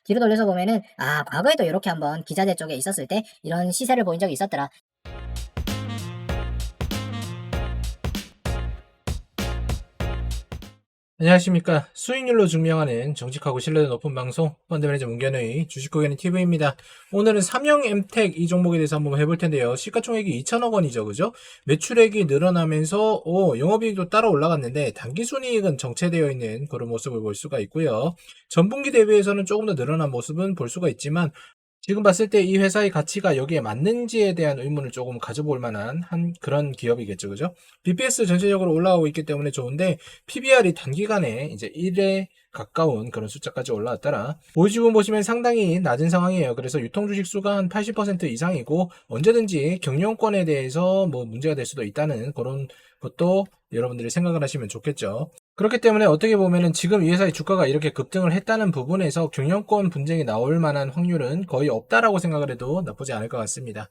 뒤로 돌려서 보면은 아 과거에도 이렇게 한번 기자재 쪽에 있었을 때 이런 시세를 보인 적이 있었더라. 안녕하십니까. 수익률로 증명하는 정직하고 신뢰도 높은 방송 펀드매니저 문견의 주식고객님 TV입니다. 오늘은 삼형 엠텍 이 종목에 대해서 한번 해볼 텐데요. 시가총액이 2천억 원이죠. 그죠? 매출액이 늘어나면서 영업이익도 따라 올라갔는데 당기순이익은 정체되어 있는 그런 모습을 볼 수가 있고요. 전분기 대비해서는 조금 더 늘어난 모습은 볼 수가 있지만 지금 봤을 때 이 회사의 가치가 여기에 맞는지에 대한 의문을 조금 가져볼 만한 그런 기업이겠죠. 그죠? BPS 전체적으로 올라가고 있기 때문에 좋은데 PBR이 단기간에 이제 1에 가까운 그런 숫자까지 올라왔더라. 보여지고 보시면 상당히 낮은 상황이에요. 그래서 유통 주식 수가 한 80% 이상이고 언제든지 경영권에 대해서 뭐 문제가 될 수도 있다는 그런 것도 여러분들이 생각을 하시면 좋겠죠. 그렇기 때문에 어떻게 보면은 지금 이 회사의 주가가 이렇게 급등을 했다는 부분에서 경영권 분쟁이 나올 만한 확률은 거의 없다라고 생각을 해도 나쁘지 않을 것 같습니다.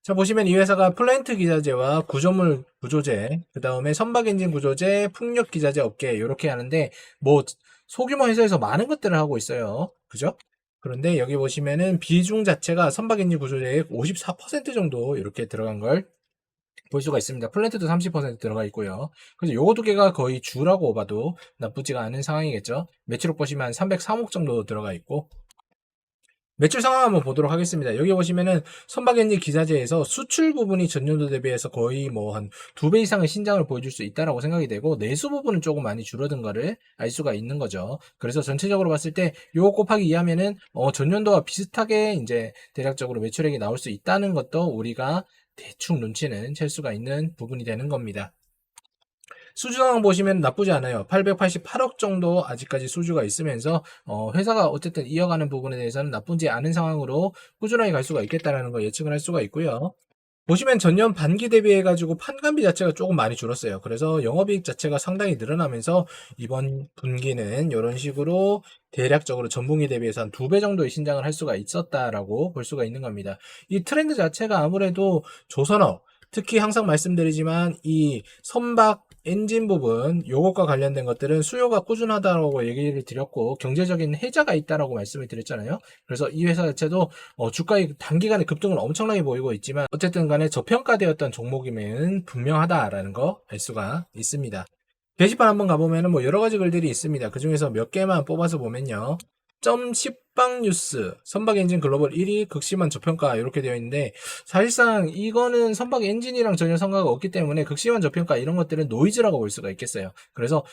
자, 보시면 이 회사가 플랜트 기자재와 구조물 구조재, 그 다음에 선박 엔진 구조재, 풍력 기자재 업계 이렇게 하는데 뭐 소규모 회사에서 많은 것들을 하고 있어요. 그죠? 그런데 여기 보시면은 비중 자체가 선박 엔진 구조재의 54% 정도 이렇게 들어간 걸 볼 수가 있습니다. 플랜트도 30% 들어가 있고요. 그래서 요거 두 개가 거의 주라고 봐도 나쁘지가 않은 상황이겠죠. 매출액 보시면 303억 정도 들어가 있고 매출 상황 한번 보도록 하겠습니다. 여기 보시면은 선박엔진 기자재에서 수출 부분이 전년도 대비해서 거의 뭐 한 2배 이상의 신장을 보여줄 수 있다라고 생각이 되고 내수 부분은 조금 많이 줄어든 거를 알 수가 있는 거죠. 그래서 전체적으로 봤을 때 요거 곱하기 2하면은 전년도와 비슷하게 이제 대략적으로 매출액이 나올 수 있다는 것도 우리가 대충 눈치는 챌 수가 있는 부분이 되는 겁니다. 수주 상황 보시면 나쁘지 않아요. 888억 정도 아직까지 수주가 있으면서 회사가 어쨌든 이어가는 부분에 대해서는 나쁘지 않은 상황으로 꾸준하게 갈 수가 있겠다라는 걸 예측을 할 수가 있고요. 보시면 전년 반기 대비해가지고 판관비 자체가 조금 많이 줄었어요. 그래서 영업이익 자체가 상당히 늘어나면서 이번 분기는 이런 식으로 대략적으로 전분기 대비해서 한 2배 정도의 신장을 할 수가 있었다라고 볼 수가 있는 겁니다. 이 트렌드 자체가 아무래도 조선업, 특히 항상 말씀드리지만 이 선박 엔진 부분 요것과 관련된 것들은 수요가 꾸준하다고 얘기를 드렸고 경제적인 해자가 있다라고 말씀을 드렸잖아요. 그래서 이 회사 자체도 주가의 단기간에 급등을 엄청나게 보이고 있지만 어쨌든 간에 저평가되었던 종목임은 분명하다라는 거 알 수가 있습니다. 게시판 한번 가보면 뭐 여러 가지 글들이 있습니다. 그 중에서 몇 개만 뽑아서 보면요. 점 식빵 뉴스, 선박 엔진 글로벌 1위, 극심한 저평가 이렇게 되어 있는데 사실상 이거는 선박 엔진이랑 전혀 상관가 없기 때문에 극심한 저평가 이런 것들은 노이즈라고 볼 수가 있겠어요. 그래서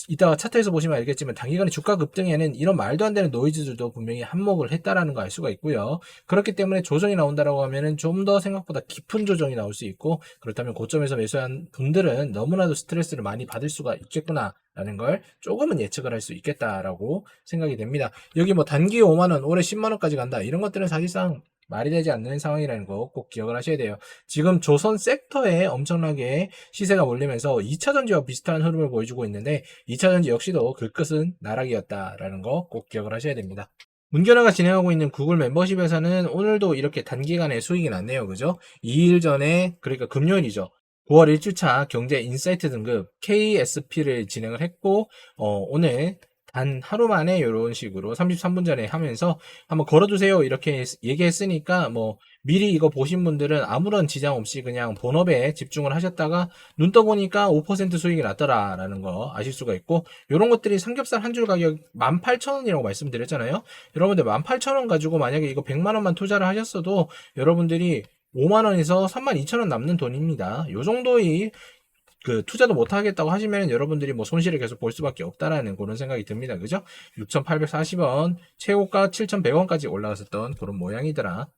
이따가 차트에서 보시면 알겠지만 단기간에 주가 급등에는 이런 말도 안 되는 노이즈들도 분명히 한몫을 했다라는 거 알 수가 있고요. 그렇기 때문에 조정이 나온다라고 하면은 좀 더 생각보다 깊은 조정이 나올 수 있고 그렇다면 고점에서 매수한 분들은 너무나도 스트레스를 많이 받을 수가 있겠구나. 라는 걸 조금은 예측을 할 수 있겠다라고 생각이 됩니다. 여기 뭐 단기 5만원, 올해 10만원까지 간다. 이런 것들은 사실상 말이 되지 않는 상황이라는 거 꼭 기억을 하셔야 돼요. 지금 조선 섹터에 엄청나게 시세가 몰리면서 2차전지와 비슷한 흐름을 보여주고 있는데 2차전지 역시도 그 끝은 나락이었다라는 거 꼭 기억을 하셔야 됩니다. 문견화가 진행하고 있는 구글 멤버십에서는 오늘도 이렇게 단기간에 수익이 났네요. 그죠? 2일 전에, 그러니까 금요일이죠. 9월 1주차 경제 인사이트 등급 KSP를 진행을 했고, 오늘 단 하루 만에 이런 식으로 33분 전에 하면서 한번 걸어두세요. 이렇게 얘기했으니까 뭐 미리 이거 보신 분들은 아무런 지장 없이 그냥 본업에 집중을 하셨다가 눈 떠보니까 5% 수익이 났더라라는 거 아실 수가 있고 이런 것들이 삼겹살 한 줄 가격 18,000원이라고 말씀드렸잖아요. 여러분들 18,000원 가지고 만약에 이거 100만원만 투자를 하셨어도 여러분들이 5만원에서 32,000원 남는 돈입니다. 요 정도의 그 투자도 못 하겠다고 하시면 여러분들이 뭐 손실을 계속 볼 수밖에 없다라는 그런 생각이 듭니다. 그죠? 6,840원, 최고가 7,100원까지 올라갔었던 그런 모양이더라.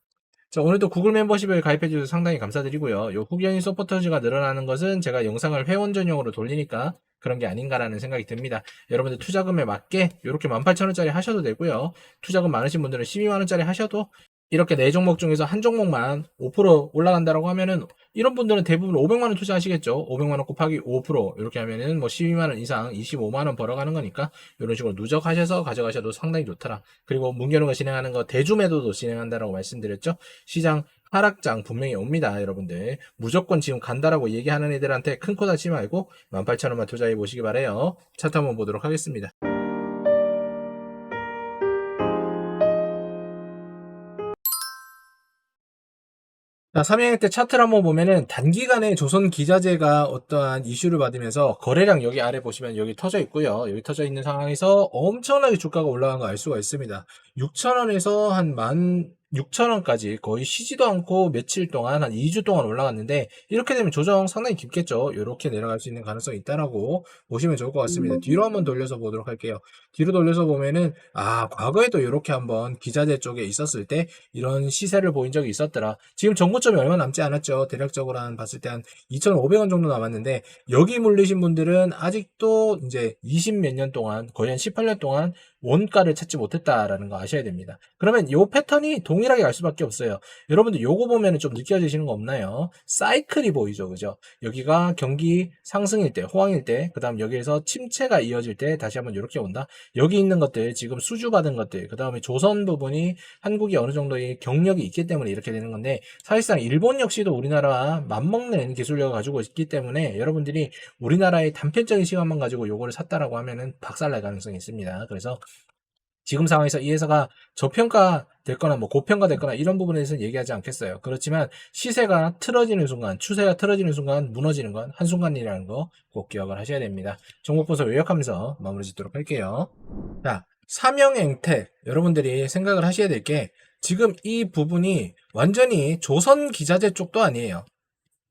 자, 오늘도 구글 멤버십을 가입해 주셔서 상당히 감사드리고요. 요 후견인 서포터즈가 늘어나는 것은 제가 영상을 회원 전용으로 돌리니까 그런 게 아닌가라는 생각이 듭니다. 여러분들 투자금에 맞게 이렇게 18,000원짜리 하셔도 되고요. 투자금 많으신 분들은 12만원짜리 하셔도 이렇게 네 종목 중에서 한 종목만 5% 올라간다라고 하면은 이런 분들은 대부분 500만원 투자하시겠죠. 500만원 곱하기 5% 이렇게 하면은 뭐 12만원 이상 25만원 벌어가는 거니까 이런 식으로 누적하셔서 가져가셔도 상당히 좋더라. 그리고 문경우가 진행하는 거 대주매도도 진행한다라고 말씀드렸죠. 시장 하락장 분명히 옵니다. 여러분들 무조건 지금 간다라고 얘기하는 애들한테 큰 코 다치지 말고 18,000원만 투자해 보시기 바래요. 차트 한번 보도록 하겠습니다. 자, 삼양행 때 차트를 한번 보면은 단기간에 조선 기자재가 어떠한 이슈를 받으면서 거래량 여기 아래 보시면 여기 터져 있고요. 여기 터져 있는 상황에서 엄청나게 주가가 올라간 거 알 수가 있습니다. 6,000원에서 한 16,000원까지 거의 쉬지도 않고 며칠 동안 한 2주 동안 올라갔는데 이렇게 되면 조정 상당히 깊겠죠. 이렇게 내려갈 수 있는 가능성이 있다라고 보시면 좋을 것 같습니다. 뒤로 한번 돌려서 보도록 할게요. 뒤로 돌려서 보면은 과거에도 이렇게 한번 기자재 쪽에 있었을 때 이런 시세를 보인 적이 있었더라. 지금 정고점이 얼마 남지 않았죠. 대략적으로 봤을 때 한 2,500원 정도 남았는데 여기 물리신 분들은 아직도 이제 20 몇 년 동안 거의 한 18년 동안 원가를 찾지 못했다라는 거 아셔야 됩니다. 그러면 이 패턴이 동일하게 갈 수밖에 없어요. 여러분들 요거 보면 좀 느껴지시는 거 없나요? 사이클이 보이죠, 그죠? 여기가 경기 상승일 때, 호황일 때, 그 다음 여기에서 침체가 이어질 때 다시 한번 이렇게 온다. 여기 있는 것들, 지금 수주받은 것들, 그 다음에 조선 부분이 한국이 어느 정도의 경력이 있기 때문에 이렇게 되는 건데 사실상 일본 역시도 우리나라와 맞먹는 기술력을 가지고 있기 때문에 여러분들이 우리나라의 단편적인 시간만 가지고 요거를 샀다라고 하면은 박살날 가능성이 있습니다. 그래서 지금 상황에서 이 회사가 저평가 됐거나 뭐 고평가 됐거나 이런 부분에 대해서는 얘기하지 않겠어요. 그렇지만 시세가 틀어지는 순간, 추세가 틀어지는 순간 무너지는 건 한순간이라는 거 꼭 기억을 하셔야 됩니다. 종목분석 요약하면서 마무리 짓도록 할게요. 자, 삼영행택 여러분들이 생각을 하셔야 될 게 지금 이 부분이 완전히 조선 기자재 쪽도 아니에요.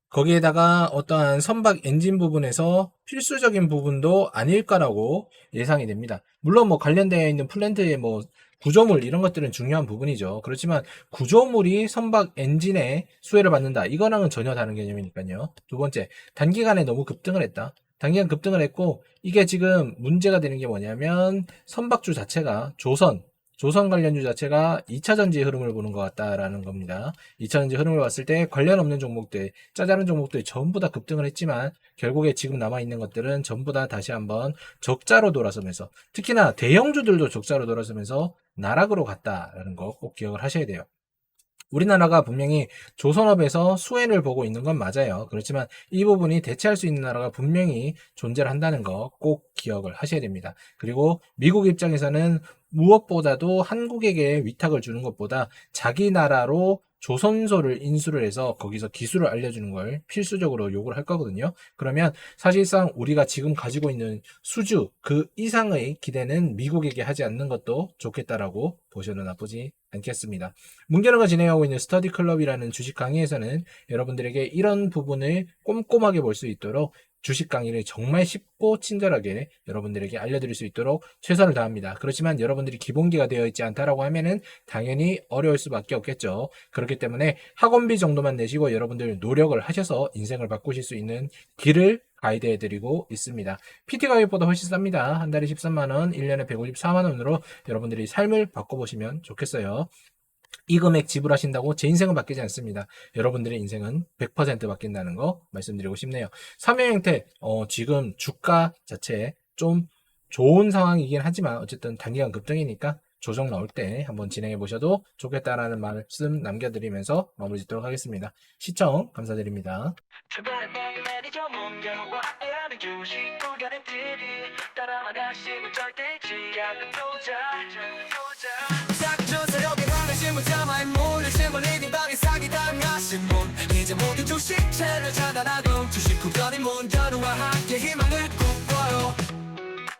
거기에다가 어떠한 선박 엔진 부분에서 필수적인 부분도 아닐까라고 예상이 됩니다. 물론 뭐 관련되어 있는 플랜트의 뭐 구조물 이런 것들은 중요한 부분이죠. 그렇지만 구조물이 선박 엔진에 수혜를 받는다. 이거랑은 전혀 다른 개념이니까요. 두 번째, 단기간에 너무 급등을 했다. 단기간 급등을 했고 이게 지금 문제가 되는 게 뭐냐면 선박주 자체가 조선 관련주 자체가 2차전지 흐름을 보는 것 같다라는 겁니다. 2차전지 흐름을 봤을 때 관련 없는 종목들, 짜잘한 종목들이 전부 다 급등을 했지만 결국에 지금 남아있는 것들은 전부 다 다시 한번 적자로 돌아서면서 특히나 대형주들도 적자로 돌아서면서 나락으로 갔다라는 거 꼭 기억을 하셔야 돼요. 우리나라가 분명히 조선업에서 수혜를 보고 있는 건 맞아요. 그렇지만 이 부분이 대체할 수 있는 나라가 분명히 존재를 한다는 거 꼭 기억을 하셔야 됩니다. 그리고 미국 입장에서는 무엇보다도 한국에게 위탁을 주는 것보다 자기 나라로 조선소를 인수를 해서 거기서 기술을 알려주는 걸 필수적으로 요구를 할 거거든요. 그러면 사실상 우리가 지금 가지고 있는 수주 그 이상의 기대는 미국에게 하지 않는 것도 좋겠다라고 보셔도 나쁘지 않겠습니다. 문경아가 진행하고 있는 스터디 클럽이라는 주식 강의에서는 여러분들에게 이런 부분을 꼼꼼하게 볼 수 있도록 주식 강의를 정말 쉽고 친절하게 여러분들에게 알려드릴 수 있도록 최선을 다합니다. 그렇지만 여러분들이 기본기가 되어 있지 않다라고 하면은 당연히 어려울 수밖에 없겠죠. 그렇기 때문에 학원비 정도만 내시고 여러분들 노력을 하셔서 인생을 바꾸실 수 있는 길을 가이드해드리고 있습니다. PT 가격보다 훨씬 쌉니다. 한 달에 13만원, 1년에 154만원으로 여러분들이 삶을 바꿔보시면 좋겠어요. 이 금액 지불하신다고 제 인생은 바뀌지 않습니다. 여러분들의 인생은 100% 바뀐다는 거 말씀드리고 싶네요. 삼형형태 지금 주가 자체 좀 좋은 상황이긴 하지만 어쨌든 단기간 급등이니까 조정 나올 때 한번 진행해 보셔도 좋겠다라는 말씀 남겨드리면서 마무리 짓도록 하겠습니다. 시청 감사드립니다. 이제 모두 주식채를 차단하고 주식 구간이 문 열어와